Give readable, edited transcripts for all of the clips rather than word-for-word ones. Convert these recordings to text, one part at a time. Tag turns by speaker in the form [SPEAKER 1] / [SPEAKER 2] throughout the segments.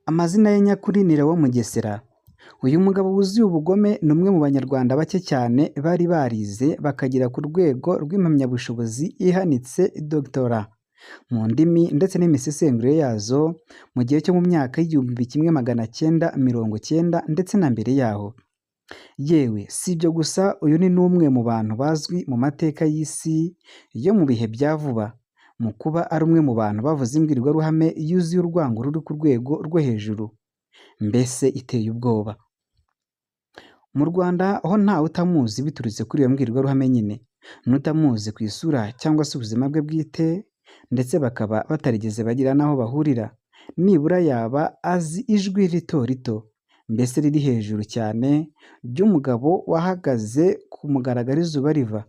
[SPEAKER 1] Amazina ye nyakuri ni Léon Mugesera. Uyu mugabo wuzuye ubugome ni umwe mu Banyarwanda bake cyane bari barize bakagera ku rwego rw'impamyabushobozi ihanitse Doctorat mu ndimi ndetse n'imisesengurire yazo mu gihe cyo mu myaka y'igihumbi kimwe magana cyenda mirongo cyenda ndetse na mbere yaho. Yewe si ibyo gusa, uyu ni n'umwe mu bantu bazwi mu mateka y'isi yo mu bihe bya vuba mu kuba ari umwe mu bantu bavuze imbwirwaruhame yuzuye urwango ruri ku rwego rwo hejuru, mbese iteye ubwoba. Mu Rwanda ho ntawe utamuzi biturutse kuri iyo mbwirwaruhame nyine, n'utamuzi ku isura cyangwa se ubuzima bwe bwite, ndetse bakaba batarigeze bagira n'aho bahurira, nibura yaba azi ijwi rito rito, mbese riri hejuru cyane, ry'umugabo wahagaze ku mugaragaro izuba riva,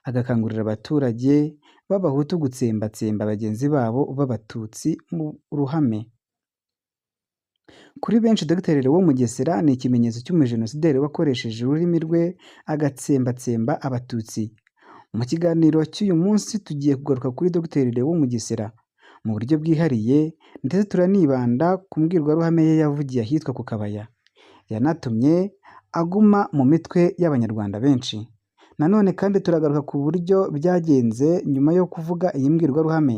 [SPEAKER 1] agakangurira abaturage b'Abahutu gutsembatsemba bagenzi babo b'Abatutsi mu ruhame. Kuri benshi Dr Léon Mugesera ni ikimenyetso cy'umujenosideri wakoresheje ururimi rwe agatsembatsemba Abatutsi. Mu kiganiro cy'uyu munsi tugiye kugaruka kuri Dr Léon Mugesera mu buryo bwihariye, ndetse turanibanda ku mbwirwaruhame ye yavugiye ahitwa ku Kabaya, yanatumye aguma mu mitwe y'Abanyarwanda benshi. Nanone kandi turagaruka ku buryo byagenze nyuma yo kuvuga iyi mbwirwaruhame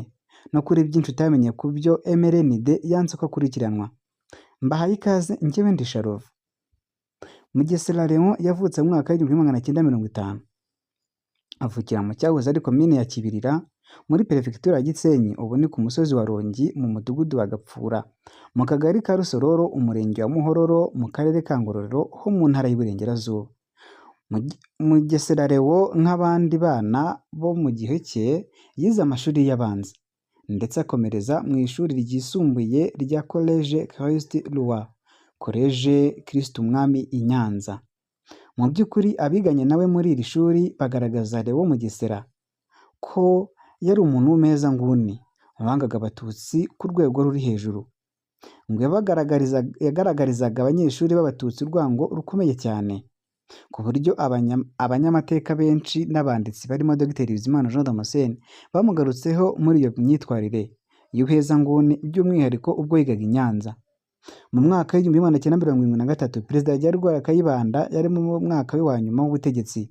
[SPEAKER 1] no kuri byinshi utamenye ku byo MRND yanze ko akurikiranwa. Mbahaye ikaze, njyewe ndi Sharovu. Mugesera Léon yavutse mu mwaka w'igihumbi kimwe magana cyenda mirongo itanu. Avukira mu cyahoze ari komine ya Kibirira muri perefegitura ya Gisenyi, ubu ni ku musozi wa Rongi mu mudugudu wa Gapfura, mu kagari ka Rusororo, umurenge wa Muhororo, mu karere ka Ngororero ho mu ntara y'Iburengerazuba. Mugesera Léon nk'abandi bana bo mu gihe cye yize amashuri y'abanza ndetse akomereza mu ishuri ryisumbuye rya Collège Christ Roi, Collège Kristo Umwami i Nyanza. Mu by'ukuri abiganye nawe muri iri shuri bagaragaza Léon Mugesera ko yari umuntu w'umeza-nguni wangaga Abatutsi ku rwego ruri hejuru, ngo yagaragarizaga abanyeshuri b'Abatutsi urwango rukomeye cyane, ku buryo abanyamateka benshi n'abanditsi barimo Dr Bizimana Jean Damascene bamugarutseho muri iyo myitwarire y'ubuhezanguni, by'umwihariko ubwo yigaga i Nyanza. Mu mwaka w'igihumbi kimwe magana cyenda mirongo irindwi na gatatu, Perezida Habyarimana Kayibanda yari mu mwaka we wa nyuma w'ubutegetsi,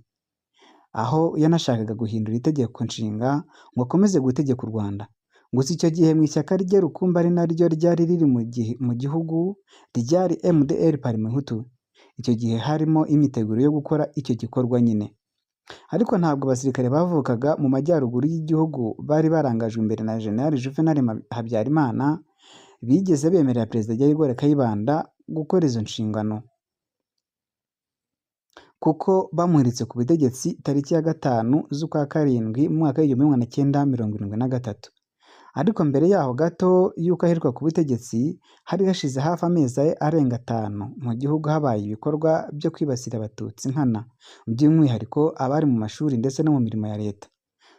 [SPEAKER 1] aho yanashakaga guhindura itegeko nshinga ngo akomeze gutegeka u Rwanda. Gusa icyo gihe mu ishyaka rye rukumbi ari naryo ryari riri mu gihugu ryari MDR Parmehutu, icyo gihe harimo imyiteguro yo gukora icyo gikorwa nyine. Ariko ntabwo abasirikare bavukaga mu majyaruguru y'igihugu bari barangajwe imbere na General Juvenal Habyarimana bigeze bemerera Perezida Habyarimana Kayibanda gukora izo nshingano, kuko bamuhiritse ku butegetsi tariki ya 5 z'ukwa karindwi mu mwaka w'igihumbi kimwe magana cyenda mirongo irindwi na gatatu. Ariko mbere yaho gato y'uko aheruka ku butegetsi, hari hashize hafi amezi arenga 5 mu gihugu habaye ibikorwa byo kwibasira Abatutsi nkana, by'umwihariko abari mu mashuri ndetse no mu mirimo ya leta.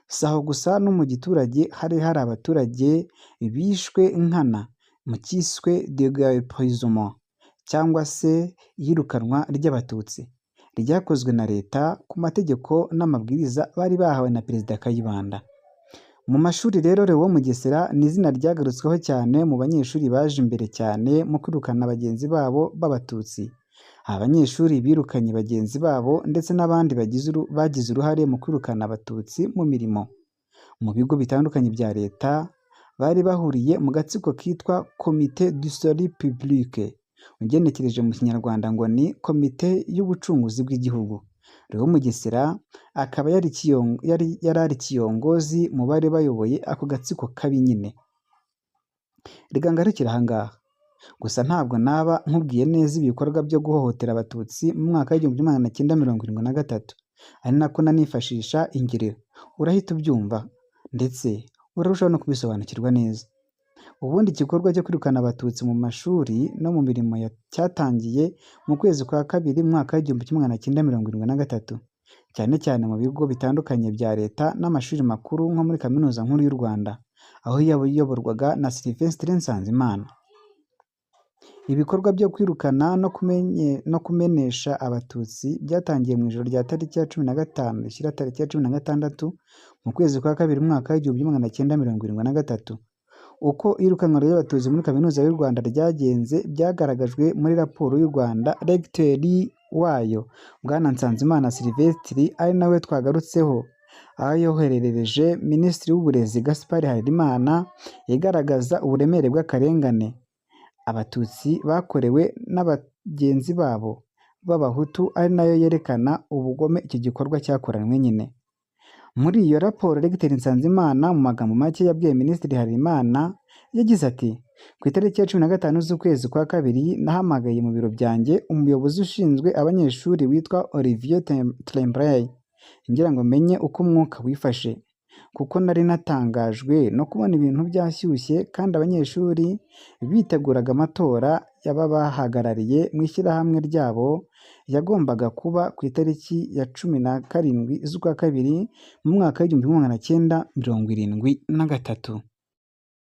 [SPEAKER 1] Si aho gusa, no mu giturage hari abaturage bishwe nkana mu cyiswe déguerpissement cyangwa se iyirukanwa ry'Abatutsi, ryakozwe na leta ku mategeko n'amabwiriza bari bahawe na Perezida Kayibanda. Mu mashuri rero Léon Mugesera ni izina ryagarutsweho cyane mu banyeshuri baje imbere cyane mu kwirukana bagenzi babo b'Abatutsi. Abanyeshuri birukanye bagenzi babo ndetse n'abandi bagize uruhare mu kwirukana Abatutsi mu mirimo mu bigo bitandukanye bya leta, bari bahuriye mu gatsiko kitwa Comité du Salut Public, ugenekereje mu Kinyarwanda ngo ni komite y'ubucunguzi bw'igihugu. Léon Mugesera akaba yari kiyongozi mu bari bayoboye ako gatsiko kabi nyine. Reka ngarukire aha ngaha gusa, ntabwo naba nkubwiye neza ibikorwa byo guhohotera Abatutsi mu mwaka w'igihumbi kimwe magana cyenda mirongo irindwi na gatatu, ari nako nanifashisha ingero, urahita ubyumva ndetse urarushaho no kubisobanukirwa neza. Ubundi igikorwa cyo kwirukana Abatutsi mu mashuri no mu mirimo cyatangiye mu kwezi kwa kabiri mu mwaka w'igihumbi kimwe magana cyenda mirongo irindwi na gatatu, cyane cyane mu bigo bitandukanye bya leta n'amashuri makuru nko muri Kaminuza Nkuru y'u Rwanda, aho yayoborwaga na Sylvestre Nsanzimana. Ibikorwa byo kwirukana no kumenesha Abatutsi byatangiye mu ijoro rya tariki ya 15 rishyira tariki ya 16 mu kwezi kwa kabiri mu mwaka w'igihumbi kimwe magana cyenda mirongo irindwi na gatatu, Uko iyirukanwa ry'Abatutsi muri Kaminuza y'u Rwanda ryagenze byagaragajwe muri raporo y'u Rwanda. Regiteri wayo Bwana Nsanzimana Sylvestre ari nawe twagarutseho, aho yoherereje Minisitiri w'Uburezi Gaspard Harerimana igaragaza uburemere bw'akarengane Abatutsi bakorewe n'abagenzi babo b'Abahutu, ari nayo yerekana ubugome iki gikorwa cyakoranywe nyine. Muri iyo raporo Regiteri Nsanzimana mu magambo make yabwiye Minisitiri Harerimana yagize ati: ku itariki ya 15 z'ukwezi kwa kabiri nahamagaye mu biro byanjye umuyobozi ushinzwe abanyeshuri witwa Olivier Tremblay ngira ngo menye uko umwuka wifashe, kuko nari natangajwe no kubona ibintu byashyushye kandi abanyeshuri biteguraga amatora y'ababahagarariye mu ishyirahamwe ryabo yagombaga kuba ku itariki ya 17 z'ukwa kabiri mu mwaka w'1973.